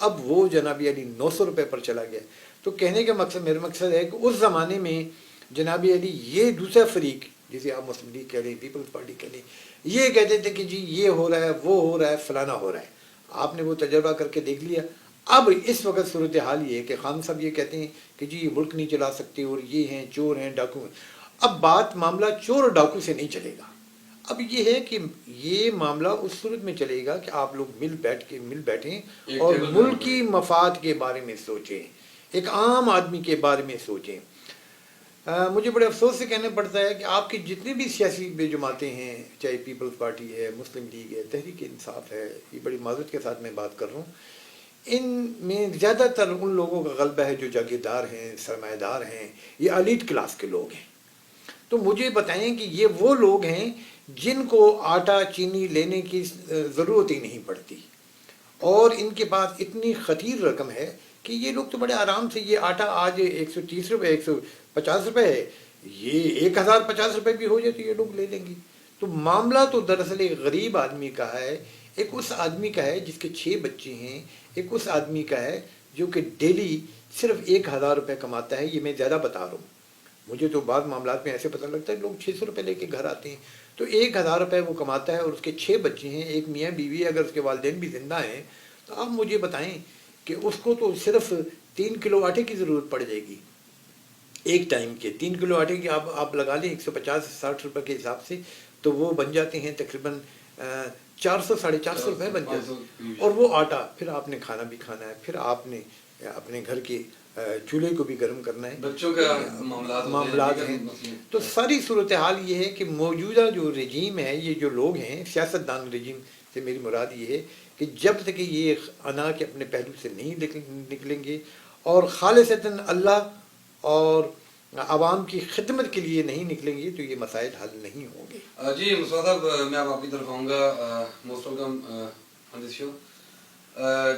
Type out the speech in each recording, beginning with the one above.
اب وہ جناب علی 900 روپے پر چلا گیا. تو کہنے کا مقصد میرا مقصد ہے کہ اس زمانے میں جناب علی یہ دوسرا فریق جسے آپ مسلم لیگ کہہ لیں پیپلز پارٹی کہہ لیں یہ کہتے تھے کہ جی یہ ہو رہا ہے وہ ہو رہا ہے فلانا ہو رہا ہے. آپ نے وہ تجربہ کر کے دیکھ لیا. اب اس وقت صورتحال یہ ہے کہ خان صاحب یہ کہتے ہیں کہ جی یہ ملک نہیں چلا سکتے اور یہ ہیں چور ہیں ڈاکو ہیں. اب بات معاملہ چور اور ڈاکو سے نہیں چلے گا. اب یہ ہے کہ یہ معاملہ اس صورت میں چلے گا کہ آپ لوگ مل بیٹھیں اور ملکی مفاد کے بارے میں سوچیں, ایک عام آدمی کے بارے میں سوچیں. مجھے بڑے افسوس سے کہنا پڑتا ہے کہ آپ کی جتنی بھی سیاسی بے جماعتیں ہیں, چاہے پیپلز پارٹی ہے, مسلم لیگ ہے, تحریک انصاف ہے, یہ بڑی معذرت کے ساتھ میں بات کر رہا ہوں, ان میں زیادہ تر ان لوگوں کا غلبہ ہے جو جاگیردار ہیں, سرمایہ دار ہیں, یہ ایلیٹ کلاس کے لوگ ہیں. تو مجھے بتائیں کہ یہ وہ لوگ ہیں جن کو آٹا چینی لینے کی ضرورت ہی نہیں پڑتی, اور ان کے پاس اتنی خطیر رقم ہے کہ یہ لوگ تو بڑے آرام سے, یہ آٹا آج 130 روپے 150 روپے ہے, یہ 1050 روپے بھی ہو جائے تو یہ لوگ لے لیں گے. تو معاملہ تو دراصل ایک غریب آدمی کا ہے, ایک اس آدمی کا ہے جس کے 6 بچے ہیں, ایک اس آدمی کا ہے جو کہ ڈیلی صرف 1000 روپے کماتا ہے. یہ میں زیادہ بتا رہا ہوں, مجھے تو بعض معاملات میں ایسے پتہ لگتا ہے لوگ 600 روپے لے کے گھر آتے ہیں. تو 1000 روپے وہ کماتا ہے اور اس کے 6 بچے ہیں, ایک میاں بیوی, اگر اس کے والدین بھی زندہ ہیں تو آپ مجھے بتائیں کہ اس کو تو صرف 3 کلو آٹے کی ضرورت پڑ جائے گی ایک ٹائم کے. 3 کلو آٹے کی آپ لگا لیں 150-60 روپے کے حساب سے, تو وہ بن جاتے ہیں تقریباً 400-450 روپے بن جاتے ہیں. اور وہ آٹا پھر آپ نے کھانا بھی کھانا ہے, پھر آپ نے اپنے گھر کے چولہے کو بھی گرم کرنا ہے, بچوں کا معاملات ہیں. تو ساری صورتحال یہ ہے کہ موجودہ جو رجیم ہے, یہ جو لوگ ہیں سیاستدان رجیم سے میری مراد یہ ہے کہ جب تک کہ یہ انا کے اپنے پہلو سے نہیں نکلیں گے اور خالصتاً اللہ اور عوام کی خدمت کے لیے نہیں نکلیں گے تو یہ مسائل حل نہیں ہوں گے. جی مصطفیٰ صاحب, میں آپ کی طرف آؤں گا. موسٹ ویلکم آن دس شو.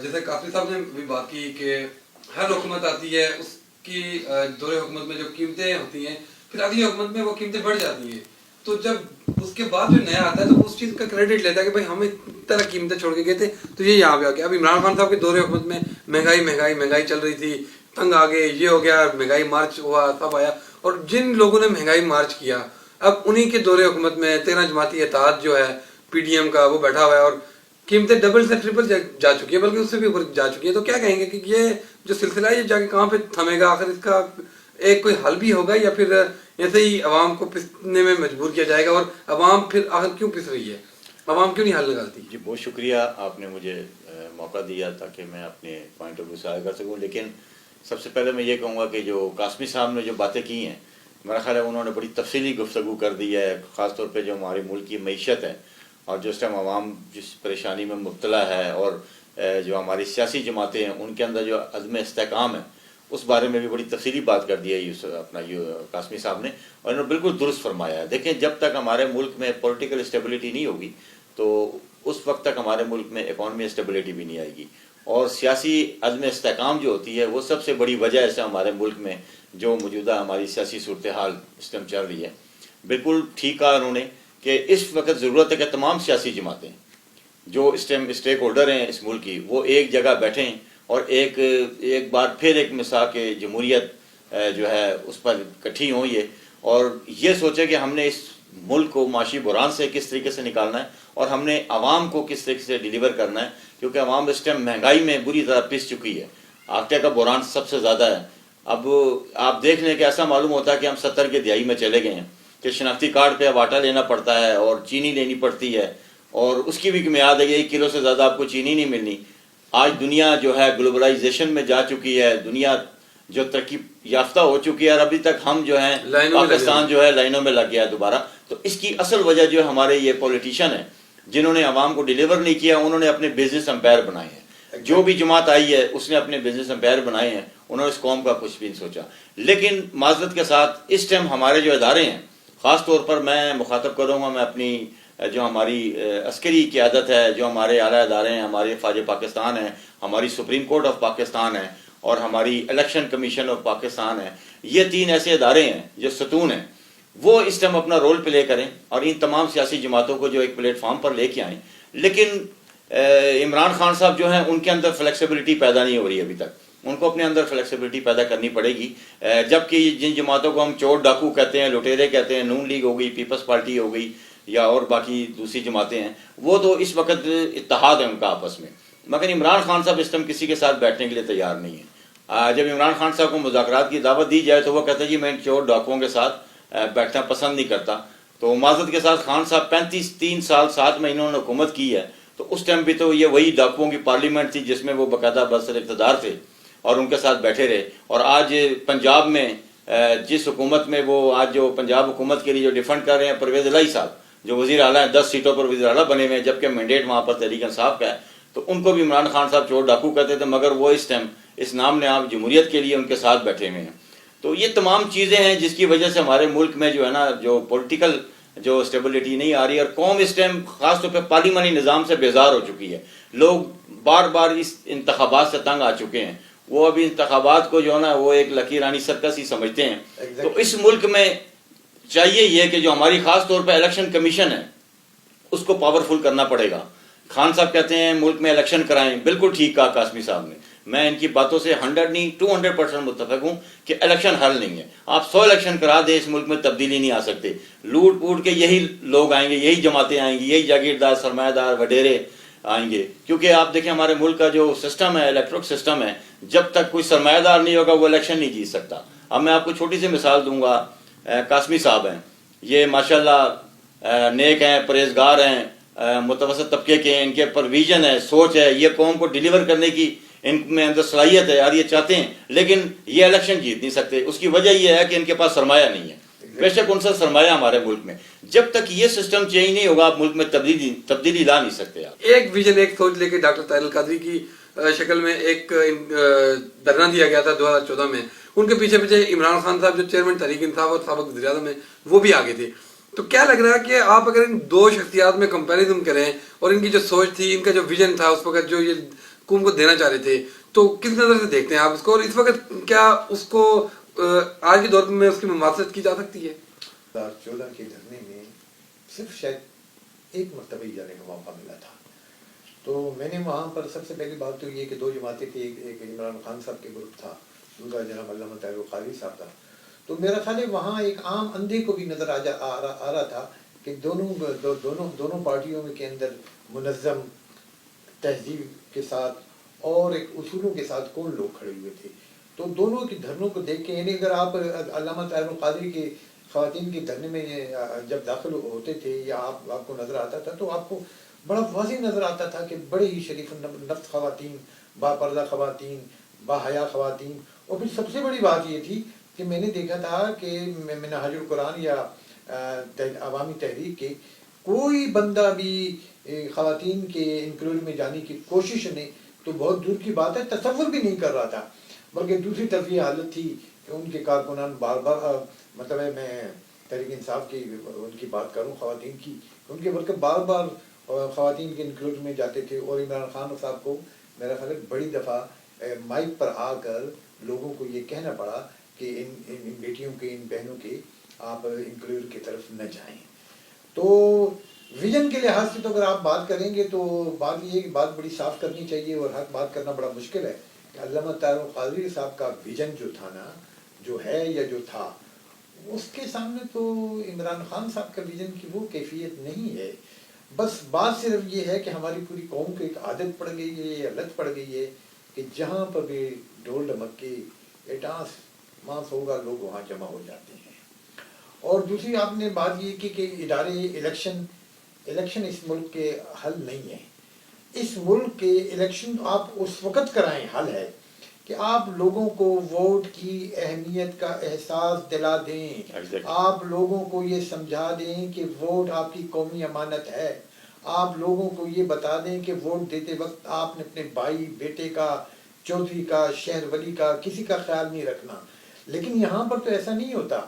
جیسے قاسمی صاحب نے بھی بات کی کہ ہر حکومت آتی ہے, اس کی دور حکومت میں جو قیمتیں ہوتی ہیں پھر اگلی حکومت میں وہ قیمتیں بڑھ جاتی ہیں. تو جب اس کے بعد جو نیا آتا ہے تو اس چیز کا کریڈٹ لیتا ہے کہ بھائی ہمیں اس طرح قیمتیں چھوڑ کے گئے تھے تو یہ یہاں پہ آ گیا. اب عمران خان صاحب کے دور حکومت میں مہنگائی چل رہی تھی, تنگ آ گئے, یہ ہو گیا, مہنگائی مارچ ہوا, سب آیا. اور جن لوگوں نے مہنگائی مارچ کیا اب انہی کے دور حکومت میں 13 جماعتی اتحاد جو ہے پی ڈی ایم کا وہ بیٹھا ہوا ہے اور قیمتیں ڈبل سے ٹرپل جا چکی ہے, بلکہ اس سے بھی اوپر جا چکی ہے. تو کیا کہیں گے کہ یہ جو سلسلہ ہے یہ جا کے کہاں پہ تھمے گا, آخر اس کا ایک کوئی حل بھی ہوگا یا پھر ایسے ہی عوام کو پسنے میں مجبور کیا جائے گا, اور عوام پھر آخر کیوں پس رہی ہے, عوام کیوں نہیں حل نکالتی؟ جی بہت شکریہ, آپ نے مجھے موقع دیا تاکہ میں اپنے پوائنٹ آف ویو سے آگے کر سکوں. لیکن سب سے پہلے میں یہ کہوں گا کہ جو قاسمی صاحب نے جو باتیں کی ہیں میرا خیال ہے انہوں نے بڑی تفصیلی گفتگو کر دی ہے, خاص طور پہ جو ہمارے ملک کی معیشت ہے اور جو اس ٹائم عوام جس پریشانی میں مبتلا ہے, اور جو ہماری سیاسی جماعتیں ہیں ان کے اندر جو عزم استحکام ہے اس بارے میں بھی بڑی تفصیلی بات کر دی ہے اپنا قاسمی صاحب نے, اور انہوں نے بالکل درست فرمایا ہے. دیکھیں جب تک ہمارے ملک میں پولیٹیکل اسٹیبلٹی نہیں ہوگی تو اس وقت تک ہمارے ملک میں اکانومی اسٹیبلٹی بھی نہیں آئے گی, اور سیاسی عزم استحکام جو ہوتی ہے وہ سب سے بڑی وجہ ہے ہمارے ملک میں جو موجودہ ہماری سیاسی صورتحال اس ٹائم چل رہی ہے. بالکل ٹھیک کہا انہوں نے کہ اس وقت ضرورت ہے کہ تمام سیاسی جماعتیں جو اس ٹائم اسٹیک ہولڈر ہیں اس ملک کی وہ ایک جگہ بیٹھیں اور ایک بار پھر ایک مساق جمہوریت جو ہے اس پر اکٹھی ہوں یہ, اور یہ سوچے کہ ہم نے اس ملک کو معاشی بحران سے کس طریقے سے نکالنا ہے اور ہم نے عوام کو کس طریقے سے ڈیلیور کرنا ہے, کیونکہ عوام اس ٹائم مہنگائی میں بری طرح پس چکی ہے. آٹے کا بحران سب سے زیادہ ہے. اب آپ دیکھ لیں کہ ایسا معلوم ہوتا ہے کہ ہم 70 کے دہائی میں چلے گئے ہیں کہ شناختی کارڈ پہ اب آٹا لینا پڑتا ہے اور چینی لینی پڑتی ہے, اور اس کی بھی میعاد ہے کہ 1 کلو سے زیادہ آپ کو چینی نہیں ملنی. آج دنیا جو ہے گلوبلائزیشن میں جا چکی ہے, دنیا جو ترقی یافتہ ہو چکی ہے, اور ابھی تک ہم جو ہیں پاکستان جو ہے لائنوں میں لگ گیا دوبارہ. تو اس کی اصل وجہ جو ہے ہمارے یہ پولیٹیشین ہیں جنہوں نے عوام کو ڈیلیور نہیں کیا, انہوں نے اپنے بزنس امپائر بنائے ہیں. جو بھی جماعت آئی ہے اس نے اپنے بزنس امپائر بنائے ہیں, انہوں نے اس قوم کا کچھ بھی نہیں سوچا. لیکن معذرت کے ساتھ اس ٹائم ہمارے جو ادارے ہیں, خاص طور پر میں مخاطب کروں گا میں اپنی جو ہماری عسکری قیادت ہے, جو ہمارے اعلیٰ ادارے ہیں, ہمارے فوج پاکستان ہیں, ہماری سپریم کورٹ آف پاکستان ہے اور ہماری الیکشن کمیشن آف پاکستان ہے, یہ 3 ایسے ادارے ہیں جو ستون ہیں, وہ اس ٹائم اپنا رول پلے کریں اور ان تمام سیاسی جماعتوں کو جو ایک پلیٹ فارم پر لے کے آئیں. لیکن عمران خان صاحب جو ہیں ان کے اندر فلیکسیبلٹی پیدا نہیں ہو رہی ابھی تک. ان کو اپنے اندر فلیکسیبلٹی پیدا کرنی پڑے گی. جبکہ جن جماعتوں کو ہم چور ڈاکو کہتے ہیں, لٹیرے کہتے ہیں, نون لیگ ہو گئی, پیپلز پارٹی ہو گئی یا اور باقی دوسری جماعتیں ہیں, وہ تو اس وقت اتحاد ہے ان کا آپس میں. مگر عمران خان صاحب اس ٹائم کسی کے ساتھ بیٹھنے کے لیے تیار نہیں ہیں. جب عمران خان صاحب کو مذاکرات کی دعوت دی جائے تو وہ کہتے ہیں جی میں چور ڈاکوؤں کے ساتھ بیٹھنا پسند نہیں کرتا. تو معذرت کے ساتھ خان صاحب 3 سال 7 مہینوں نے حکومت کی ہے, تو اس ٹائم بھی تو یہ وہی ڈاکوؤں کی پارلیمنٹ تھی جس میں وہ باقاعدہ برسر اقتدار تھے اور ان کے ساتھ بیٹھے رہے. اور آج پنجاب میں جس حکومت میں وہ آج جو پنجاب حکومت کے لیے جو ڈیفنڈ کر رہے ہیں پرویز الہی صاحب, جو وزیر اعلیٰ ہیں, 10 سیٹوں پر وزیر اعلیٰ بنے ہوئے ہیں, جبکہ مینڈیٹ وہاں پر تحریک انصاف کا ہے. تو ان کو بھی عمران خان صاحب چور ڈاکو کہتے تھے, مگر وہ اس ٹائم اس نام نے آپ جمہوریت کے لیے ان کے ساتھ بیٹھے ہوئے ہیں. تو یہ تمام چیزیں ہیں جس کی وجہ سے ہمارے ملک میں جو ہے نا جو پولیٹیکل جو اسٹیبلٹی نہیں آ رہی, اور قوم اس ٹائم خاص طور پہ پارلیمانی نظام سے بیزار ہو چکی ہے. لوگ بار بار اس انتخابات سے تنگ آ چکے ہیں. وہ ابھی انتخابات کو جو ہے نا وہ ایک لکی رانی سرکس ہی سمجھتے ہیں. تو اس ملک میں چاہیے یہ کہ جو ہماری خاص طور پہ الیکشن کمیشن ہے اس کو پاورفل کرنا پڑے گا. خان صاحب کہتے ہیں ملک میں الیکشن کرائیں, بالکل ٹھیک کہا قاسمی صاحب نے. میں ان کی باتوں سے 100 نہیں 200% متفق ہوں کہ الیکشن حل نہیں ہے. آپ 100 الیکشن کرا دیں اس ملک میں تبدیلی نہیں آ سکتے. لوٹ پوٹ کے یہی لوگ آئیں گے, یہی جماعتیں آئیں گی, یہی جاگیردار سرمایہ دار وڈیرے آئیں گے. کیونکہ آپ دیکھیں ہمارے ملک کا جو سسٹم ہے, الیکٹرک سسٹم ہے, جب تک کوئی سرمایہ دار نہیں ہوگا وہ الیکشن نہیں جیت سکتا. اب میں آپ کو چھوٹی سی مثال دوں گا. قاسمی صاحب ہیں, یہ ماشاءاللہ نیک ہیں, پرہیزگار ہیں, متوسط طبقے کے ہیں, ان کے پر ویژن ہے, سوچ ہے, یہ قوم کو ڈیلیور کرنے کی ان میں اندر صلاحیت ہے اور یہ چاہتے ہیں, لیکن یہ الیکشن جیت نہیں سکتے. اس کی وجہ یہ ہے کہ ان کے پاس سرمایہ نہیں ہے. بے شک ان سے سرمایہ ہمارے ملک میں, جب تک یہ سسٹم چینج نہیں ہوگا آپ ملک میں تبدیلی لا نہیں سکتے. آپ ایک ویژن ایک سوچ لے کے ڈاکٹر طاہر القادری کی شکل میں ایک دھرنا دیا گیا تھا 2014 میں. ان کے پیچھے پیچھے عمران خان صاحب جو چیئرمین تحریک انصاف اور سابق وزیر اعظم ہیں وہ بھی آگے تھے. تو کیا لگ رہا ہے کہ آپ اگر ان دو شخصیات میں کمپیریزن کریں اور ان کی جو سوچ تھی, ان کا جو ویژن تھا اس وقت جو یہ قوم کو دینا چاہ رہے تھے, تو کس نظر سے دیکھتے ہیں آپ اس کو, اور اس وقت کیا اس کو آج کے دور میں اس کی مماثلت کی جا سکتی ہے؟ 2014 کے دھرنے میں صرف شاید ایک مرتبہ ہی جانے کا موقع ملا تھا. تو میں نے وہاں پر سب سے پہلی بات تو یہ کہ 2 جماعتیں تھیں, ایک عمران خان صاحب کے گروپ تھا, دوسرا جناب علامہ طاہر القادری صاحب تھا. تو میرا خیال ہے وہاں ایک عام اندھے کو بھی نظر آ رہا تھا کہ دونوں پارٹیوں کے اندر منظم تہذیب کے ساتھ اور ایک اصولوں کے ساتھ کون لوگ کھڑے ہوئے تھے. تو دونوں کے دھرنوں کو دیکھ کے, یعنی اگر آپ علامہ طاہر القادری کے خواتین کے دھرنے میں جب داخل ہوتے تھے یا آپ کو نظر آتا تھا تو آپ کو بڑا واضح نظر آتا تھا کہ بڑے ہی شریف نفس خواتین, با پردہ خواتین, با حیا خواتین. اور پھر سب سے بڑی بات یہ تھی کہ میں نے دیکھا تھا کہ منہاج القرآن یا عوامی تحریک کے کوئی بندہ بھی خواتین کے انکلوڈ میں جانے کی کوشش نہیں, تو بہت دور کی بات ہے, تصور بھی نہیں کر رہا تھا. بلکہ دوسری طرف یہ حالت تھی کہ ان کے کارکنان بار بار, مطلب ہے میں تحریک انصاف کی ان کی بات کروں خواتین کی, ان کے بلکہ بار بار خواتین کے انکلوڈ میں جاتے تھے. اور عمران خان صاحب کو میرا خیال ہے بڑی دفعہ مائک پر آ کر لوگوں کو یہ کہنا پڑا کہ ان بیٹیوں کے, ان بہنوں کے آپ انکلوڈ کی طرف نہ جائیں. تو ویژن کے لحاظ سے تو اگر آپ بات کریں گے تو بات یہ ہے کہ بات بڑی صاف کرنی چاہیے, اور حق بات کرنا بڑا مشکل ہے کہ علامہ طاہر القادری صاحب کا ویژن جو تھا نا, جو ہے یا جو تھا, اس کے سامنے تو عمران خان صاحب کا ویژن کی وہ کیفیت نہیں ہے. بس بات صرف یہ ہے کہ ہماری پوری قوم کو ایک عادت پڑ گئی ہے, یہ لت پڑ گئی ہے کہ جہاں پر بھی ڈھول ڈھمک کے اٹاس ماس ہوگا لوگ وہاں جمع ہو جاتے ہیں. اور دوسری آپ نے بات یہ کی کہ ادارے الیکشن اس ملک کے حل نہیں ہے. اس ملک کے الیکشن آپ اس وقت کرائیں حل ہے کہ آپ لوگوں کو ووٹ کی اہمیت کا احساس دلا دیں, آپ لوگوں کو یہ سمجھا دیں کہ ووٹ آپ کی قومی امانت ہے, آپ لوگوں کو یہ بتا دیں کہ ووٹ دیتے وقت آپ نے اپنے بھائی, بیٹے کا, چودھری کا, شہر ولی کا, کسی کا خیال نہیں رکھنا. لیکن یہاں پر تو ایسا نہیں ہوتا.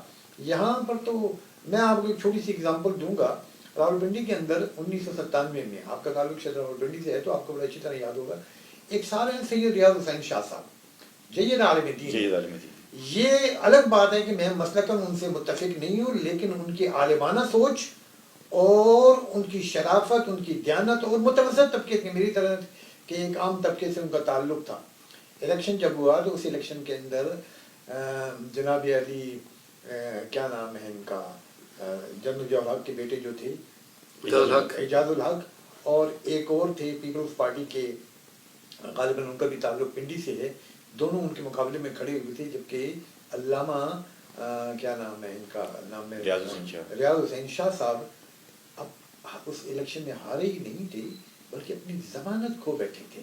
یہاں پر تو میں آپ کو ایک چھوٹی سی اگزامپل دوں گا. راولپنڈی کے اندر 1997 میں, آپ کا تعلق شاید راولپنڈی سے ہے تو آپ کو بڑا اچھی طرح یاد ہوگا, ایک سال ہے سید ریاض حسین شاہ صاحب, جید عالم دین. یہ الگ بات ہے کہ میں مسلکاً ان سے متفق نہیں ہوں, لیکن ان کی عالمانہ سوچ اور ان کی شرافت، ان کی دیانت، اور متوسط طبقے کے، میری طرح کہ ایک عام طبقے سے ان کا تعلق تھا. الیکشن جب ہوا تو اس الیکشن کے اندر جناب علی کیا نام ہے ان کا، جنرل ضیاء الحق کے بیٹے جو تھے اعجاز الحق، اور ایک اور تھے پیپلز پارٹی کے، غالباً ان کا بھی تعلق پنڈی سے ہے، دونوں ان کے مقابلے میں کھڑے ہوئے تھے. جبکہ علامہ کیا نام ہے ان کا، نام ہے ریاض حسین شاہ صاحب، اب اس الیکشن میں ہارے ہی نہیں تھے بلکہ اپنی ضمانت کھو بیٹھے تھے.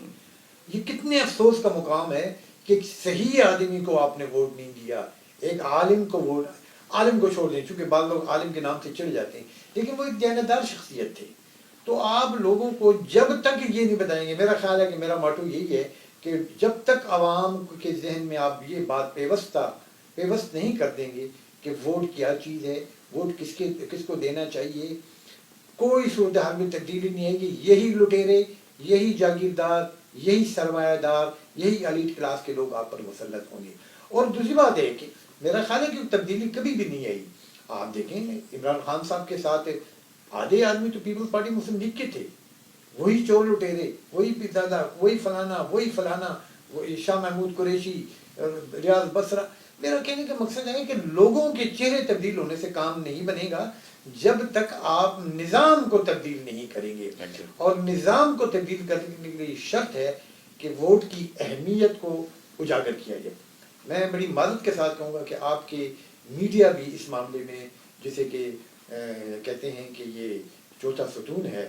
یہ کتنے افسوس کا مقام ہے کہ ایک صحیح آدمی کو آپ نے ووٹ نہیں دیا، ایک عالم کو ووٹ، عالم کو چھوڑ دیں چونکہ بعض لوگ عالم کے نام سے چڑھ جاتے ہیں، لیکن وہ ایک دیانتدار شخصیت تھے. تو آپ لوگوں کو جب تک یہ نہیں بتائیں گے، میرا خیال ہے کہ میرا موٹو یہی ہے کہ جب تک عوام کے ذہن میں آپ یہ بات پیوست نہیں کر دیں گے کہ ووٹ کیا چیز ہے، ووٹ کس کو دینا چاہیے، کوئی صورتحال میں تبدیلی نہیں آئے گی. یہی لٹیرے، یہی جاگیردار، یہی سرمایہ دار، یہی ایلیٹ کلاس کے لوگ آپ پر مسلط ہوں گے. اور دوسری بات ہے کہ میرا خیال ہے کہ تبدیلی کبھی بھی نہیں آئی. آپ دیکھیں عمران خان صاحب کے ساتھ آدھے آدمی تو پیپلز پارٹی مسلم لیگ کے تھے، وہی چور لٹیرے، وہی پیزادہ، وہی فلانا، وہ شاہ محمود قریشی، ریاض بصرہ. میرا کہنے کا مقصد ہے کہ لوگوں کے چہرے تبدیل ہونے سے کام نہیں بنے گا جب تک آپ نظام کو تبدیل نہیں کریں گے. اور نظام کو تبدیل کرنے کے لیے شرط ہے کہ ووٹ کی اہمیت کو اجاگر کیا جائے. میں بڑی معذرت کے ساتھ کہوں گا کہ آپ کے میڈیا بھی اس معاملے میں جسے کہ کہتے ہیں کہ یہ چوتھا ستون ہے،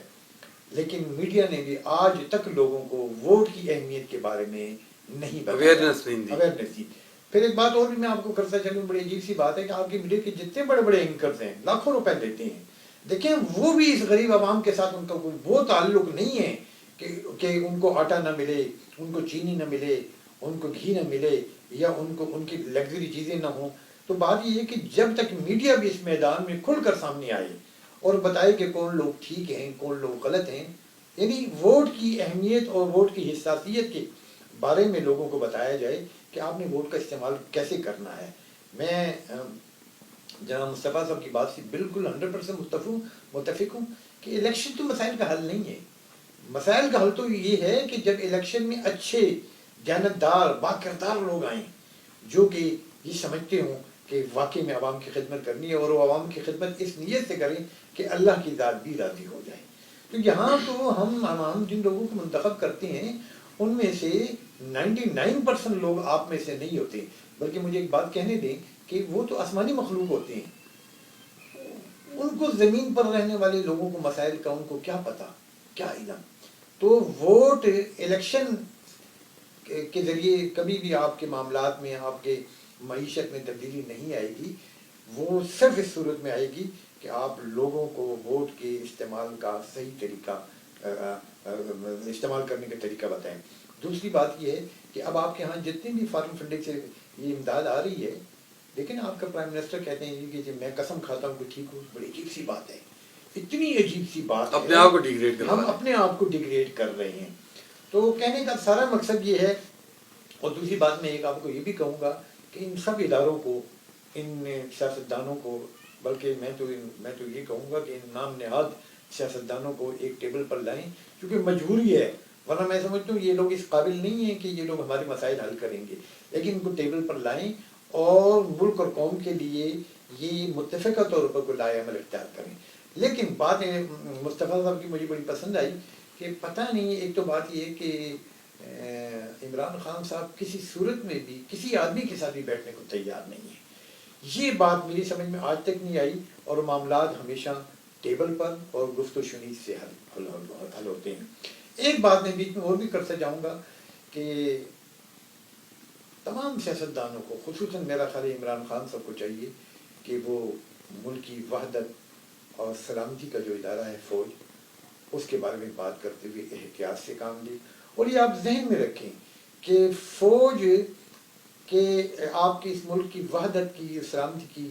لیکن میڈیا نے بھی آج تک لوگوں کو ووٹ کی اہمیت کے بارے میں نہیں بتایا، اویئرنیس دی. پھر ایک بات اور بھی میں آپ کو کرتا چلوں، بڑی عجیب سی بات ہے کہ آپ کے میڈیا کے جتنے بڑے بڑے اینکرز ہیں، لاکھوں روپے دیتے ہیں، دیکھیں وہ بھی اس غریب عوام کے ساتھ ان کا وہ تعلق نہیں ہے کہ ان کو آٹا نہ ملے، ان کو چینی نہ ملے، ان کو گھی نہ ملے، یا ان کی لگژری چیزیں نہ ہوں. تو بات یہ ہے کہ جب تک میڈیا بھی اس میدان میں کھل کر سامنے آئے اور بتائے کہ کون لوگ ٹھیک ہیں، کون لوگ غلط ہیں، یعنی ووٹ کی اہمیت اور ووٹ کی حساسیت کے بارے میں لوگوں کو بتایا جائے کہ آپ نے ووٹ کا استعمال کیسے کرنا ہے. میں جناب مصطفیٰ صاحب کی بات سے بالکل 100% متفق ہوں کہ الیکشن تو مسائل کا حل نہیں ہے. مسائل کا حل تو یہ ہے کہ جب الیکشن میں اچھے دیانتدار باکردار لوگ آئیں جو کہ یہ سمجھتے ہوں کہ واقعی میں عوام کی خدمت کرنی ہے، اور وہ عوام کی خدمت اس نیت سے کریں کہ اللہ کی ذات بھی راضی ہو جائے. تو یہاں تو ہم جن لوگوں کو منتخب کرتے ہیں ان میں سے 99% لوگ آپ میں سے نہیں ہوتے، بلکہ مجھے ایک بات کہنے دیں کہ وہ تو آسمانی مخلوق ہوتے ہیں. ان کو زمین پر رہنے والے لوگوں کو مسائل کا ان کو کیا پتہ، کیا علم. تو ووٹ الیکشن کے ذریعے کبھی بھی آپ کے معاملات میں، آپ کے معیشت میں تبدیلی نہیں آئے گی. وہ صرف اس صورت میں آئے گی کہ آپ لوگوں کو ووٹ کے استعمال کا صحیح طریقہ استعمال کرنے کا طریقہ بتائیں. دوسری بات یہ ہے کہ اب آپ کے ہاں جتنی بھی فارن فنڈنگ سے یہ امداد آ رہی ہے، لیکن آپ کا پرائم منسٹر کہتے ہیں کہ میں قسم کھاتا ہوں کہ ٹھیک ہوں. بڑی عجیب سی بات ہے، اتنی عجیب سی بات اپنے آپ کو ڈیگریڈ کر، ہم اپنے آپ کو ڈیگریڈ کر رہے ہیں. تو کہنے کا سارا مقصد یہ ہے. اور دوسری بات میں ایک آپ کو یہ بھی کہوں گا کہ ان سب اداروں کو، ان سیاستدانوں کو، بلکہ میں تو یہ کہوں گا کہ ان نام نہاد سیاستدانوں کو ایک ٹیبل پر لائیں، کیونکہ مجبوری ہے. ورنہ میں سمجھتا ہوں یہ لوگ اس قابل نہیں ہیں کہ یہ لوگ ہمارے مسائل حل کریں گے، لیکن ان کو ٹیبل پر لائیں اور ملک اور قوم کے لیے یہ متفقہ طور پر کوئی لائے عمل اختیار کریں. لیکن بات مصطفیٰ صاحب کی مجھے بڑی پسند آئی کہ پتہ نہیں، ایک تو بات یہ کہ عمران خان صاحب کسی صورت میں بھی کسی آدمی کے ساتھ بھی بیٹھنے کو تیار نہیں ہے. یہ بات میری سمجھ میں آج تک نہیں آئی، اور معاملات ہمیشہ ٹیبل پر اور گفت و شنید سے حل ہوتے ہیں. ایک بات میں بیچ میں اور بھی کرتا جاؤں گا کہ تمام سیاستدانوں کو، خصوصاً میرا خیال عمران خان صاحب کو چاہیے کہ وہ ملک کی وحدت اور سلامتی کا جو ادارہ ہے فوج، اس کے بارے میں بات کرتے ہوئے احتیاط سے کام لے. اور یہ آپ ذہن میں رکھیں کہ فوج کے آپ کے اس ملک کی وحدت کی، سلامتی کی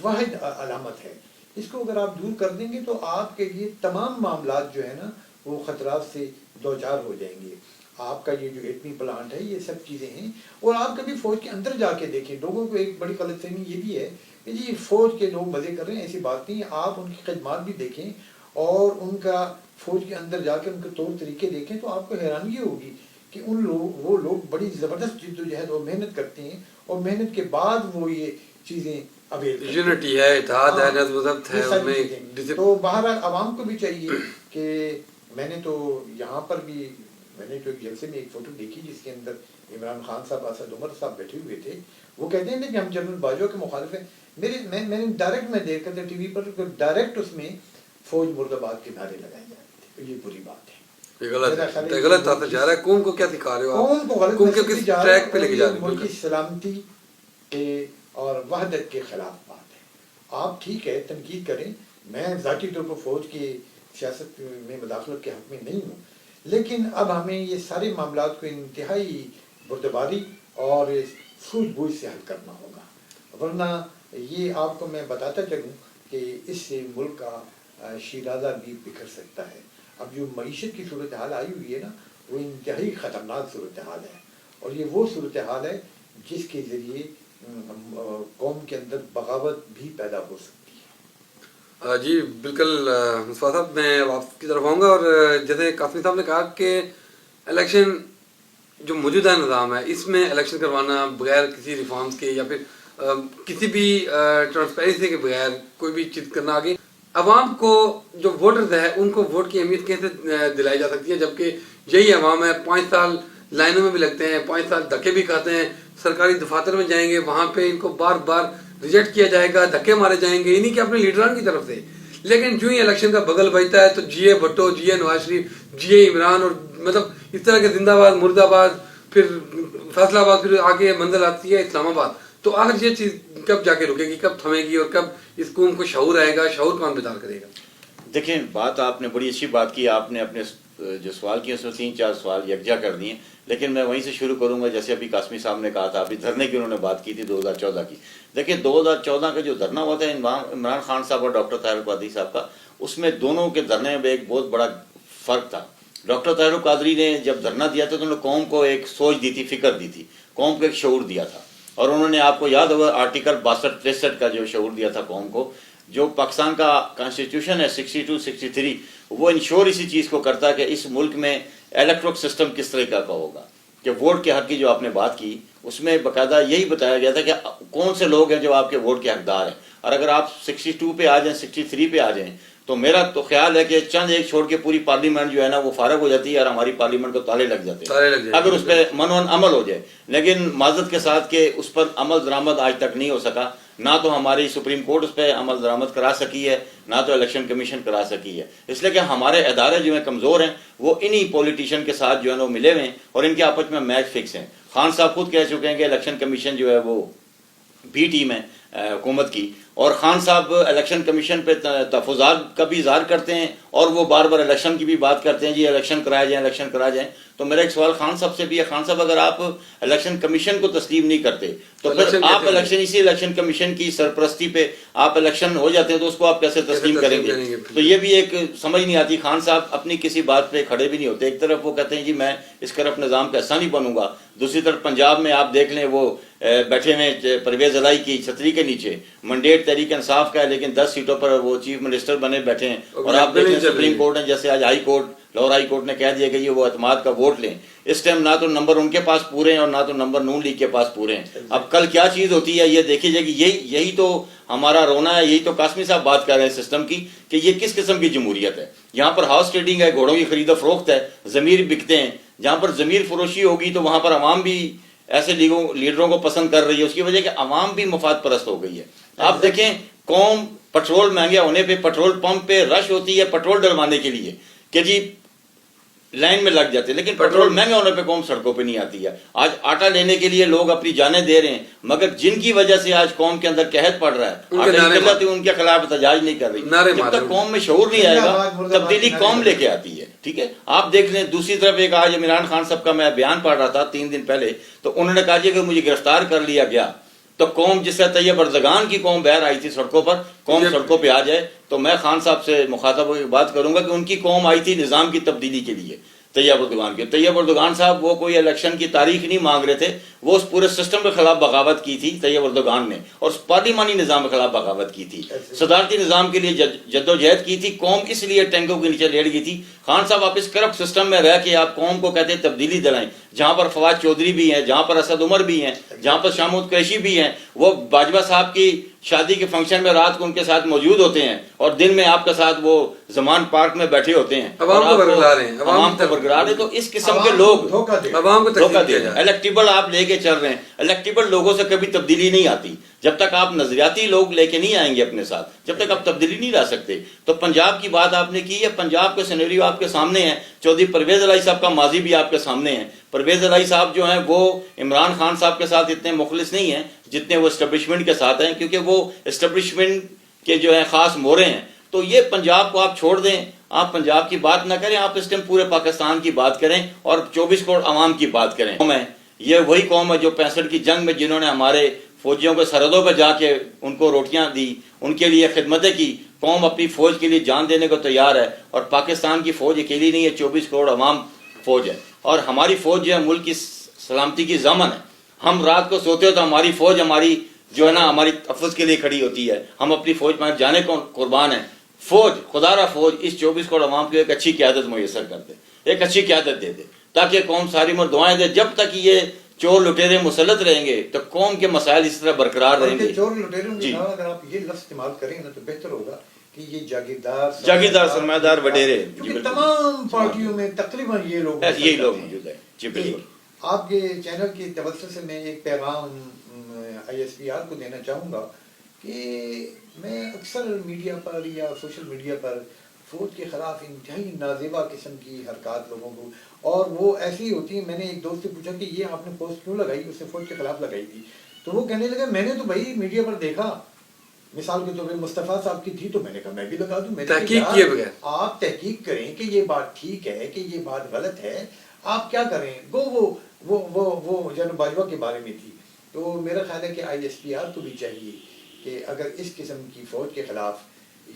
واحد علامت ہے. اس کو اگر آپ دور کر دیں گے تو آپ کے لیے تمام معاملات جو ہے نا وہ خطرات سے دوچار ہو جائیں گے. آپ کا یہ جو ایٹمی پلانٹ ہے، یہ سب چیزیں ہیں. اور آپ کبھی فوج کے اندر جا کے دیکھیں، لوگوں کو ایک بڑی غلط فہمی یہ بھی ہے کہ جی فوج کے لوگ مزے کر رہے ہیں، ایسی بات نہیں. آپ ان کی خدمات بھی دیکھیں اور ان کا فوج کے اندر جا کے ان کے طور طریقے دیکھیں تو آپ کو حیرانگی ہوگی کہ وہ لوگ بڑی زبردست جدوجہد اور محنت کرتے ہیں، اور محنت کے بعد وہ یہ چیزیں یونٹی ہے، اتحاد ہے، نظم و ضبط ہے، ان میں. تو بہرحال عوام کو بھی چاہیے کہ میں نے تو یہاں پر بھی میں نے جو جلسے میں ایک فوٹو دیکھی جس کے اندر عمران خان صاحب، اسد عمر صاحب بیٹھے ہوئے تھے. وہ کہتے ہیں کہ ہم جنرل باجوہ کے مخالف ہیں. میں نے ڈائریکٹ میں دیکھ کر ٹی وی پر ڈائریکٹ اس میں فوج مرد آباد کے نعرے لگائے جا رہے تھے. یہ بری بات ہے، یہ غلط آتا جا رہا ہے. قوم کو کیا دکھا رہے ہو؟ قوم کو غلط قوم کے کس ٹریک پہ لے کے جا رہے ہیں؟ ملک کی سلامتی کے اور وحدت کے خلاف بات ہے. آپ ٹھیک ہے تنقید کریں، میں ذاتی طور پر فوج کی سیاست میں مداخلت کے حق میں نہیں ہوں، لیکن اب ہمیں یہ سارے معاملات کو انتہائی بردباری اور سوجھ بوجھ سے حل کرنا ہوگا، ورنہ یہ آپ کو میں بتاتا چلوں کہ اس سے ملک کا شیرازہ بھی بکھر سکتا ہے. اب جو معیشت کی صورتحال آئی ہوئی ہے نا، وہ انتہائی خطرناک صورتحال ہے، اور یہ وہ صورتحال ہے جس کے ذریعے قوم کے اندر بغاوت بھی پیدا ہو سکتی ہے. جی بالکل مصطفیٰ صاحب، میں آپ کی طرف آؤں گا. اور جیسے قاسمی صاحب نے کہا کہ الیکشن جو موجودہ نظام ہے اس میں الیکشن کروانا بغیر کسی ریفارمز کے یا پھر کسی بھی ٹرانسپیرنسی کے بغیر کوئی بھی چیز کرنا آگے، عوام کو جو ووٹرز ہے ان کو ووٹ کی اہمیت کیسے دلائی جا سکتی ہے، جبکہ یہی عوام ہے 5 سال لائنوں میں بھی لگتے ہیں، 5 سال دھکے بھی کھاتے ہیں، سرکاری دفاتر میں جائیں گے وہاں پہ ان کو بار بار ریجیکٹ کیا جائے گا، دھکے مارے جائیں گے انہیں کہ اپنے لیڈران کی طرف سے. لیکن جو ہی الیکشن کا بغل بجتا ہے تو جی اے بھٹو، جی اے نواز شریف، جی اے عمران، اور مطلب اس طرح کے زندہ آباد، مرد آباد، پھر فیصلہ آباد، پھر آگے منزل آتی ہے اسلام آباد. تو آخر یہ چیز کب جا کے رکے گی، کب تھمے گی، اور کب اس قوم کو شعور آئے گا؟ شعور کون بیدار کرے گا؟ دیکھیں، بات آپ نے بڑی اچھی بات کی. آپ نے اپنے جو سوال کیے اس میں 3-4 سوال یکجا کر دیے، لیکن میں وہیں سے شروع کروں گا جیسے ابھی قاسمی صاحب نے کہا تھا. ابھی دھرنے کی انہوں نے بات کی تھی 2014 کی. دیکھیں 2014 کا جو دھرنا ہوا تھا عمران خان صاحب اور ڈاکٹر طاہر القادری صاحب کا، اس میں دونوں کے دھرنے میں ایک بہت بڑا فرق تھا. ڈاکٹر طاہر القادری نے جب دھرنا دیا تھا تو انہوں نے قوم کو ایک سوچ دی تھی، فکر دی تھی، قوم کو ایک شعور دیا تھا. اور انہوں نے، آپ کو یاد ہوگا آرٹیکل 62-63 کا جو شعور دیا تھا قوم کو، جو پاکستان کا کانسٹیٹیوشن ہے 62-63، وہ انشور اسی چیز کو کرتا ہے کہ اس ملک میں الیکٹرک سسٹم کس طریقہ کا ہوگا. کہ ووٹ کے حق کی جو آپ نے بات کی اس میں باقاعدہ یہی بتایا گیا تھا کہ کون سے لوگ ہیں جو آپ کے ووٹ کے حقدار ہیں. اور اگر آپ 62 پہ آ جائیں، 63 پہ آ جائیں، تو میرا تو خیال ہے کہ چند ایک چھوڑ کے پوری پارلیمنٹ جو ہے نا وہ فارغ ہو جاتی ہے اور ہماری پارلیمنٹ کو تالے لگ جاتے ہیں اگر اس پہ منون عمل ہو جائے. لیکن معذرت کے ساتھ کہ اس پر عمل درآمد آج تک نہیں ہو سکا. نہ تو ہماری سپریم کورٹ اس پہ عمل درآمد کرا سکی ہے، نہ تو الیکشن کمیشن کرا سکی ہے. اس لیے کہ ہمارے ادارے جو ہیں کمزور ہیں، وہ انہی پولیٹیشین کے ساتھ جو ہے وہ ملے ہوئے ہیں اور ان کے آپس میں میچ فکس ہیں. خان صاحب خود کہہ چکے ہیں کہ الیکشن کمیشن جو ہے وہ بی ٹیم ہے حکومت کی، اور خان صاحب الیکشن کمیشن پہ تحفظات کا بھی اظہار کرتے ہیں اور وہ بار بار الیکشن کی بھی بات کرتے ہیں، جی الیکشن کرائے جائیں، الیکشن کرائے جائیں. تو میرا ایک سوال خان صاحب سے بھی ہے، خان صاحب اگر آپ الیکشن کمیشن کو تسلیم نہیں کرتے تو پھر آپ اسی الیکشن کمیشن کی سرپرستی پہ آپ الیکشن ہو جاتے ہیں تو اس کو آپ کیسے تسلیم کریں گے؟ تو یہ بھی ایک سمجھ نہیں آتی. خان صاحب اپنی کسی بات پہ کھڑے بھی نہیں ہوتے. ایک طرف وہ کہتے ہیں جی میں اس کرپٹ نظام کا حصہ نہیں بنوں گا، دوسری طرف پنجاب میں آپ دیکھ لیں وہ بیٹھے ہوئے پرویز الائی کی چھتری کے نیچے، منڈیٹ تحریک انصاف کا ہے لیکن 10 سیٹوں پر وہ چیف منسٹر بنے بیٹھے ہیں. اور آپ دیکھ لیں سپریم کورٹ نے جیسے آج high court, Lahore high court نے کہہ دیا کہ یہ وہ اعتماد کا ووٹ لیں. اس ٹائم نہ تو نمبر ان کے پاس پورے ہیں اور نہ تو نمبر نون لیگ کے پاس پورے ہیں. اب کل کیا چیز ہوتی ہے یہ دیکھی جائے گی. یہی تو ہمارا رونا ہے. یہی تو قاسمی صاحب بات کر رہے ہیں سسٹم کی کہ یہ کس قسم کی جمہوریت ہے. یہاں پر ہاؤس ٹریڈنگ ہے، گھوڑوں کی خرید و فروخت ہے، ضمیر بکتے ہیں. جہاں پر ضمیر فروشی ہوگی تو وہاں پر عوام بھی ایسے لیڈروں کو پسند کر رہی ہے. اس کی وجہ کہ عوام بھی مفاد پرست ہو گئی ہے. آپ دیکھیں قوم پٹرول مہنگے ہونے پہ پیٹرول پمپ پہ رش ہوتی ہے پیٹرول ڈلوانے کے لیے کہ جی لائن میں لگ جاتے، لیکن پیٹرول مہنگا ہونے پہ قوم سڑکوں پہ نہیں آتی ہے. آج آٹا لینے کے لیے لوگ اپنی جانیں دے رہے ہیں، مگر جن کی وجہ سے آج قوم کے اندر قحط پڑ رہا ہے ان کے خلاف احتجاج نہیں کر رہی. جب تک قوم میں شعور نہیں آئے گا تبدیلی قوم لے کے آتی ہے. ٹھیک ہے، آپ دیکھ لیں دوسری طرف ایک آج عمران خان صاحب کا میں بیان پڑھ رہا تھا 3 دن پہلے، تو انہوں نے کہا جی کہ مجھے گرفتار کر لیا گیا تو قوم جس سے طیب اردگان کی قوم باہر آئی تھی سڑکوں پر، قوم سڑکوں پہ آ جائے. تو میں خان صاحب سے مخاطب ہو کے بات کروں گا کہ ان کی قوم آئی تھی نظام کی تبدیلی کے لیے. طیب اردگان کی. طیب اردگان صاحب وہ کوئی الیکشن کی تاریخ نہیں مانگ رہے تھے, وہ اس پورے سسٹم کے خلاف بغاوت کی تھی طیب اردگان نے, اور اس پارلیمانی نظام کے خلاف بغاوت کی تھی, صدارتی نظام کے لیے جدوجہد کی تھی. قوم اس لیے ٹینکوں کے نیچے لیٹ گئی تھی. خان صاحب آپ اس کرپٹ سسٹم میں رہ کے آپ قوم کو کہتے ہیں تبدیلی دلائیں, جہاں پر فواد چودھری بھی ہیں, جہاں پر اسد عمر بھی ہیں, جہاں پر شاہ محمود قریشی بھی ہیں, وہ باجوہ صاحب کی شادی کے فنکشن میں رات کو ان کے ساتھ موجود ہوتے ہیں اور دن میں آپ کے ساتھ وہ زمان پارک میں بیٹھے ہوتے ہیں, عوام کو برقرار ہیں, عوام کو برقرار ہے. تو اس قسم کے لوگ عوام کو دھوکہ دیا دے جائے. الیکٹیبل آپ لے کے چل رہے ہیں, الیکٹیبل لوگوں سے کبھی تبدیلی نہیں آتی جب تک آپ نظریاتی لوگ لے کے نہیں آئیں گے اپنے ساتھ, جب تک آپ تبدیلی نہیں لا سکتے. تو پنجاب کی بات آپ نے کی ہے, پنجاب کے سینیریو آپ کے سامنے ہے. چودھری پرویز الہی صاحب کا ماضی بھی آپ کے سامنے ہے. پرویز الہی صاحب جو ہیں وہ عمران خان صاحب کے ساتھ اتنے مخلص نہیں ہیں جتنے وہ اسٹیبلشمنٹ کے ساتھ ہیں, کیونکہ وہ اسٹیبلشمنٹ کے جو ہیں خاص مورے ہیں. تو یہ پنجاب کو آپ چھوڑ دیں, آپ پنجاب کی بات نہ کریں, آپ اس ٹائم پورے پاکستان کی بات کریں اور 24 کروڑ عوام کی بات کریں. یہ وہی قوم ہے جو 65 کی جنگ میں جنہوں نے ہمارے فوجیوں کو سرحدوں پہ جا کے ان کو روٹیاں دی, ان کے لیے خدمتیں کی. قوم اپنی فوج کے لیے جان دینے کو تیار ہے, اور پاکستان کی فوج اکیلی نہیں ہے, 24 کروڑ عوام فوج ہے. اور ہماری فوج جو ہے ملک کی سلامتی کی ضامن ہے. ہم رات کو سوتے ہو تو ہماری فوج ہماری جو ہے نا ہماری تحفظ کے لیے کھڑی ہوتی ہے. ہم اپنی فوج میں جانے کو قربان ہیں. فوج خدا را فوج اس 24 کروڑ عوام کو ایک اچھی قیادت میسر کر دے, ایک اچھی قیادت دے دے, تاکہ قوم ساری عمر دعائیں دے. جب تک یہ چور لٹیرے مسلط رہیں گے تو قوم کے مسائل اس طرح برقرار رہیں گے. چور لٹیروں کے اگر آپ یہ لفظ استعمال کریں نا تو بہتر ہوگا کہ یہ جاگیردار سرمایہ دار وڈیرے, کیونکہ تمام پارٹیوں میں تقریباً یہ لوگ یہی لوگ موجود ہیں. جی بالکل. آپ کے چینل کی توسط سے میں ایک پیغام ISPR کو دینا چاہوں گا کہ میں اکثر میڈیا پر یا سوشل میڈیا پر فوج کے خلاف انتہائی نازیبا قسم کی حرکات لوگوں کو, اور وہ ایسی ہوتی ہیں. میں نے ایک دوست سے پوچھا کہ یہ آپ نے پوسٹ کیوں لگائی, اس نے فوج کے خلاف لگائی تھی. تو وہ کہنے لگا میں نے تو بھائی میڈیا پر دیکھا, مثال کے طور پہ مصطفیٰ صاحب کی تھی تو میں نے کہا میں بھی لگا دوں. تحقیق کیے بغیر آپ تحقیق کریں کہ یہ بات ٹھیک ہے کہ یہ بات غلط ہے, آپ کیا کریں. وہ جناب باجوہ کے بارے میں تھی. تو میرا خیال ہے کہ ISPR کو بھی چاہیے کہ اگر اس قسم کی فوج کے خلاف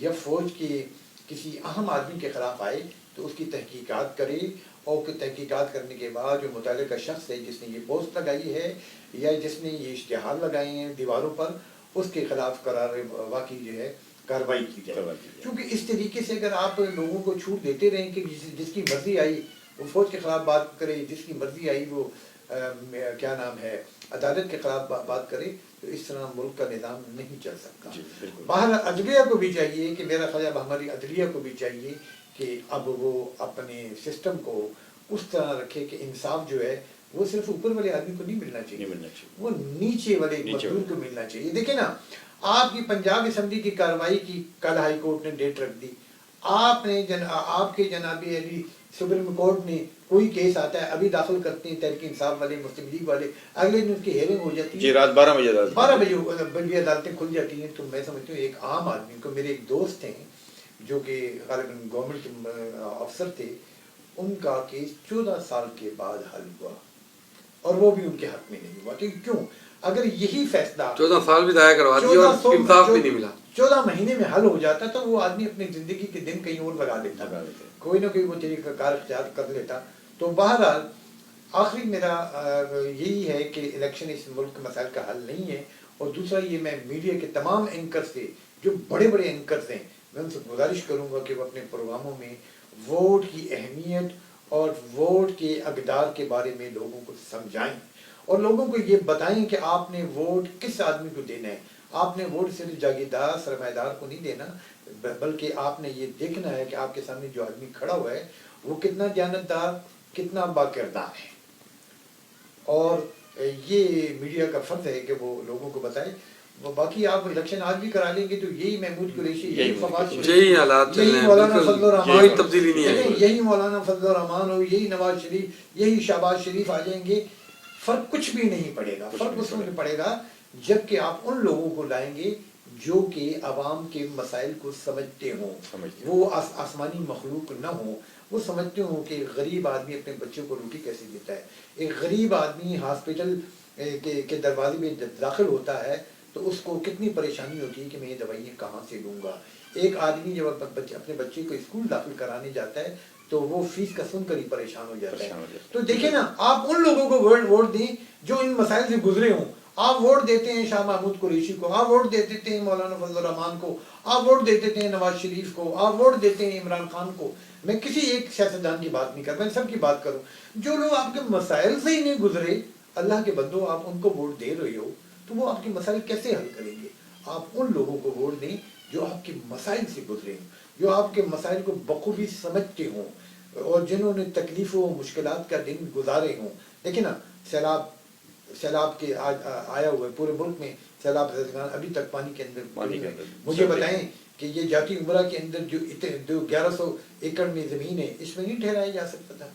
یا فوج کے کسی اہم آدمی کے خلاف آئے تو اس کی تحقیقات کرے, اور تحقیقات کرنے کے بعد جو متعلقہ شخص ہے جس نے یہ پوسٹ لگائی ہے یا جس نے یہ اشتہار لگائے ہیں دیواروں پر, اس کے خلاف قرار واقعی جو ہے کارروائی کی جائے. کیونکہ اس طریقے سے اگر آپ لوگوں کو چھوٹ دیتے رہیں کہ جس کی مرضی آئی وہ فوج کے خلاف بات کرے, جس کی مرضی آئی وہ کیا نام ہے عدالت کے خلاف بات کرے, تو اس طرح ملک کا نظام نہیں چل سکتا. باہر عدلیہ کو بھی چاہیے کہ میرا خیال ہماری عدلیہ کو بھی چاہیے کہ اب وہ اپنے سسٹم کو اس طرح رکھے کہ انصاف جو ہے وہ صرف اوپر والے آدمی کو نہیں ملنا چاہیے, وہ نیچے والے مزدور کو ملنا چاہیے. دیکھیں نا, آپ کی پنجاب اسمبلی کی کارروائی کی کل ہائی کورٹ نے ڈیٹ رکھ دی. آپ نے آپ کے جناب علی سپریم کورٹ نے کوئی کیس آتا ہے ابھی داخل کرتے ہیں تحریک انصاف والے, مسلم لیگ والے, اگلے دن اس کی ہیئرنگ ہو جاتی ہے. جی رات 12 بجے بڑی عدالتیں کھل جاتی ہیں. تو میں سمجھتی ہوں ایک عام آدمی کو, میرے ایک دوست ہیں جو کہ غالباً گورنمنٹ کے افسر تھے, ان کا کیس 14 سال کے بعد حل ہوا, اور وہ بھی ان کے حق میں نہیں ہوا. کیوں؟ اگر یہی فیصلہ 14 سال بھی ضائع کروا دیا اور انصاف بھی نہیں ملا, 14 مہینے میں حل ہو جاتا تو وہ آدمی اپنی زندگی کے دن کہیں اور لگا دیتا, کوئی نہ کوئی وہ طریقہ کار اختیار کر لیتا. تو بہرحال آخری میرا یہی ہے کہ الیکشن اس ملک کے مسائل کا حل نہیں ہے. اور دوسرا یہ میں میڈیا کے تمام اینکر سے, جو بڑے بڑے اینکرز ہیں, میں ان سے گزارش کروں گا کہ وہ اپنے پروگراموں میں ووٹ کی اہمیت اور ووٹ کے اقدار کے بارے میں لوگوں کو سمجھائیں, اور لوگوں کو یہ بتائیں کہ آپ نے ووٹ کس آدمی کو دینا ہے. آپ نے ووٹ صرف جاگیردار سرمایہ دار کو نہیں دینا, بلکہ آپ نے یہ دیکھنا ہے کہ آپ کے سامنے جو آدمی کھڑا ہوا ہے وہ کتنا دیانتدار, کتنا باکردار ہے. اور یہ میڈیا کا فرض ہے کہ وہ لوگوں کو بتائے. باقی آپ الیکشن آج بھی کرا لیں گے تو یہی محمود قریشی, یہی فواد شریف, یہی حالات یہی مولانا فضل الرحمان, کوئی تبدیلی نہیں ہے. یہی مولانا فضل الرحمان ہو, یہی نواز شریف, یہی شہباز شریف آ جائیں گے. فرق کچھ بھی نہیں پڑے گا. فرق اس میں پڑے گا جب کہ آپ ان لوگوں کو لائیں گے جو کہ عوام کے مسائل کو سمجھتے ہوں, وہ آسمانی مخلوق نہ ہوں. وہ سمجھتے ہوں کہ غریب آدمی اپنے بچوں کو روٹی کیسے دیتا ہے. ایک غریب آدمی ہاسپٹل کے دروازے میں داخل ہوتا ہے تو اس کو کتنی پریشانی ہوتی ہے کہ میں یہ دوائیاں کہاں سے لوں گا. ایک آدمی جب اپنے بچے کو اسکول داخل کرانے جاتا ہے تو وہ فیس کا سن کر ہی پریشان ہو جاتا پریشان ہو ہے. جاتا ہے. تو دیکھیں نا, آپ ان لوگوں کو ووٹ دیں جو ان مسائل سے گزرے ہوں. آپ ووٹ دیتے ہیں شاہ محمود قریشی کو, آپ ووٹ دے دیتے ہیں مولانا فضل الرحمان کو, آپ ووٹ دے دیتے ہیں نواز شریف کو, آپ ووٹ دیتے ہیں عمران خان کو. میں کسی ایک سیاستدان کی بات نہیں کر, میں سب کی بات کروں. جو لوگ آپ کے مسائل سے ہی نہیں گزرے, اللہ کے بندو آپ ان کو ووٹ دے رہے ہو تو وہ آپ کے مسائل کیسے حل کریں گے؟ آپ ان لوگوں کو ووٹ دیں جو آپ کے مسائل سے گزرے ہوں, جو آپ کے مسائل کو بخوبی سمجھتے ہوں, اور جنہوں نے تکلیفوں و مشکلات کا دن گزارے ہوں. دیکھیں نا, سیلاب کے آیا ہوا ہے پورے ملک میں, سیلاب ابھی تک پانی کے اندر. مجھے بتائیں کہ یہ جاتی عمرہ کے اندر جو 1100 ایکڑ میں زمین ہے, اس میں نہیں ٹھہرایا جا سکتا تھا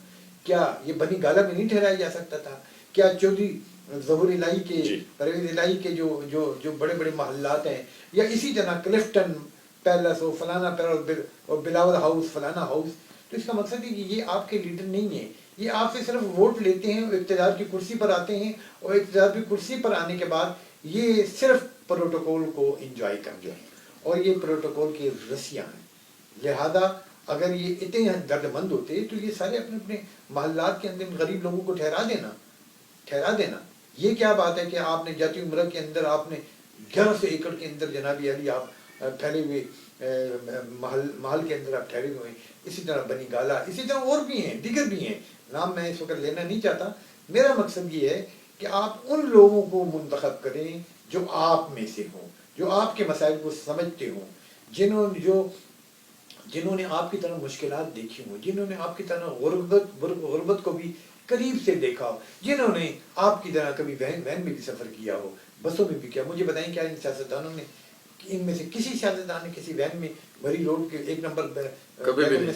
کیا؟ یہ بنی گالا میں نہیں ٹھہرایا جا سکتا تھا کیا؟ چودھری ظہور الہی کے, پرویز الہی کے جو بڑے بڑے محلات ہیں, یا اسی طرح کلفٹن پیلس اور فلانا پیلس اور بلاول ہاؤس فلانا ہاؤس. تو اس کا مقصد ہے کہ یہ آپ کے لیڈر نہیں ہیں, یہ آپ سے صرف ووٹ لیتے ہیں, اقتدار کی کرسی پر آتے ہیں, اور اقتدار کی کرسی پر آنے کے بعد یہ صرف پروٹوکول کو انجوائے کرتے ہیں, اور یہ پروٹوکول کی رسیاں ہیں. لہذا اگر یہ اتنے درد مند ہوتے تو یہ سارے اپنے اپنے محلات کے اندر غریب لوگوں کو ٹھہرا دینا. یہ کیا بات ہے کہ آپ نے جاتی عمرہ کے اندر آپ نے 1100 ایکڑ کے اندر جناب علی آپ پھیلے ہوئے محل کے اندر آپ ٹھہرے ہوئے ہیں. اسی طرح بنی گالا, اسی طرح اور بھی ہیں, دیگر بھی ہیں, نام میں اس وقت لینا نہیں چاہتا. میرا مقصد یہ ہے کہ آپ ان لوگوں کو منتخب کریں جو آپ میں سے ہوں, جو آپ کے مسائل کو سمجھتے ہوں, جنہوں نے آپ کی طرح مشکلات دیکھی ہوں, جنہوں نے آپ کی طرح غربت کو بھی قریب سے دیکھا ہو, جنہوں نے آپ کی طرح کبھی وین میں بھی سفر کیا ہو, بسوں میں بھی کیا. مجھے بتائیں کیا ان سیاستدانوں نے, ان میں سے کسی سیاستدان نے کسی وین میں بھری روڈ کے 1 نمبر میں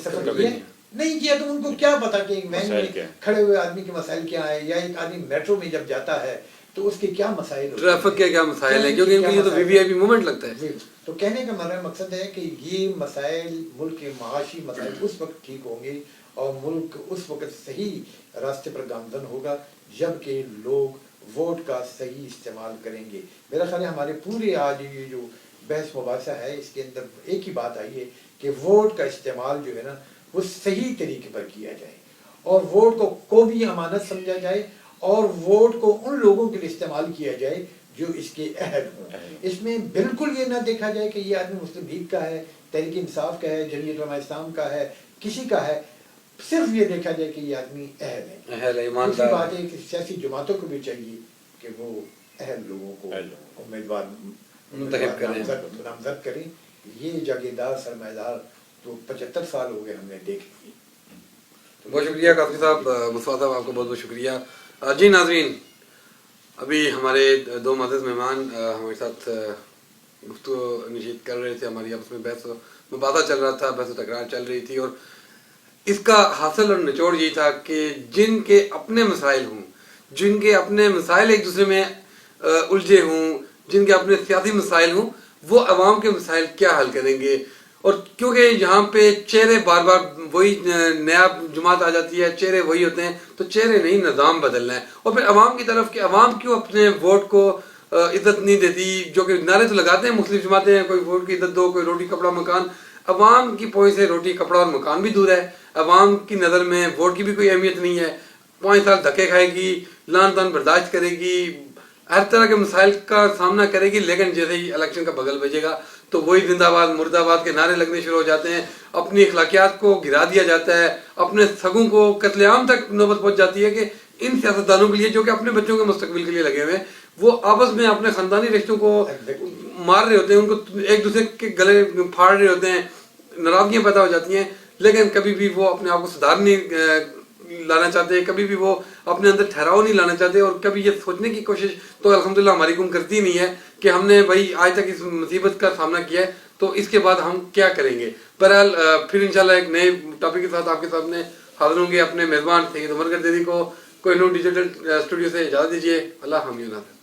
سفر کیا نہیں کیا؟ تو ان کو کیا پتا کہ ایک وین میں کھڑے ہوئے آدمی کے مسائل کیا ہے, یا ایک آدمی میٹرو میں جب جاتا ہے تو اس کے کیا مسائل ہوتے ہیں, ٹریفک کے کیا مسائل ہیں, کیونکہ ان کو یہ تو وی وی آئی پی موومنٹ لگتا ہے. تو کہنے کا میرا مقصد ہے کہ یہ مسائل, ملک کے معاشی مسائل اس وقت ٹھیک ہوں گے اور ملک اس وقت صحیح راستے پر گامزن ہوگا جب کہ لوگ ووٹ کا صحیح استعمال کریں گے. میرا خیال ہے ہمارے پورے آج یہ جو بحث مباحثہ ہے اس کے اندر ایک ہی بات آئی ہے کہ ووٹ کا استعمال جو ہے نا وہ صحیح طریقے پر کیا جائے, اور ووٹ کو بھی امانت سمجھا جائے, اور ووٹ کو ان لوگوں کے لیے استعمال کیا جائے جو اس کے اہل ہوں. اس میں بالکل یہ نہ دیکھا جائے کہ یہ آدمی مسلم لیگ کا ہے, تحریک انصاف کا ہے, جمعیت علماء اسلام کا ہے, کسی کا ہے. صرف یہ دیکھا جائے کہ یہ آدمی اہل ہے. دوسری بات ہے کہ سیاسی جماعتوں کو بھی چاہیے کہ وہ اہل لوگوں کو امیدوار نامزد کریں. یہ جاگیردار سرمایہ تو 75 سال ہو گئے ہم نے دیکھے. بہت شکریہ قاسمی صاحب, مصطفیٰ صاحب آپ کو بہت بہت شکریہ. جی ناظرین, ابھی ہمارے 2 معزز مہمان ہمارے ساتھ گفتگو نشید کر رہے تھے, ہماری آپس میں بحث و مباحثہ چل رہا تھا, بحث و تکرار چل رہی تھی, اور اس کا حاصل اور نچوڑ یہ تھا کہ جن کے اپنے مسائل ہوں, جن کے اپنے مسائل ایک دوسرے میں الجھے ہوں, جن کے اپنے سیاسی مسائل ہوں, وہ عوام کے مسائل کیا حل کریں گے. اور کیونکہ یہاں پہ چہرے بار بار وہی نیا جماعت آ جاتی ہے, چہرے وہی ہوتے ہیں, تو چہرے نہیں نظام بدلنا ہے. اور پھر عوام کی طرف کہ عوام کیوں اپنے ووٹ کو عزت نہیں دیتی, جو کہ نعرے تو لگاتے ہیں مختلف جماعتیں, کوئی ووٹ کی عزت دو, کوئی روٹی کپڑا مکان. عوام کی پوائنٹ سے روٹی کپڑا اور مکان بھی دور ہے. عوام کی نظر میں ووٹ کی بھی کوئی اہمیت نہیں ہے. 5 سال دھکے کھائے گی, لان تان برداشت کرے گی, ہر طرح کے مسائل کا سامنا کرے گی, لیکن جیسے ہی الیکشن کا بغل بجے گا تو وہی زندہ باد مرد آباد کے نعرے لگنے شروع ہو جاتے ہیں. اپنی اخلاقیات کو گرا دیا جاتا ہے, اپنے سگوں کو قتل عام تک نوبت پہنچ جاتی ہے کہ ان سیاستدانوں کے لیے جو کہ اپنے بچوں کے مستقبل کے لیے لگے ہوئے ہیں, وہ آپس میں اپنے خاندانی رشتوں کو مار رہے ہوتے ہیں, ان کو ایک دوسرے کے گلے پھاڑ رہے ہوتے ہیں, ناراضگیاں پیدا ہو جاتی ہیں, لیکن کبھی بھی وہ اپنے آپ کو سدھار نہیں لانا چاہتے, کبھی بھی وہ اپنے اندر ٹھہراؤ نہیں لانا چاہتے, اور کبھی یہ سوچنے کی کوشش تو الحمدللہ ہماری قوم کرتی نہیں ہے کہ ہم نے بھائی آج تک اس مصیبت کا سامنا کیا ہے تو اس کے بعد ہم کیا کریں گے. بہرحال پھر انشاءاللہ ایک نئے ٹاپک کے ساتھ آپ کے سامنے حاضر ہوں گے. اپنے میزبان سید عمر گردیدی کو کوہ نور ڈیجیٹل اسٹوڈیو سے اجازت دیجیے. اللہ حافظ.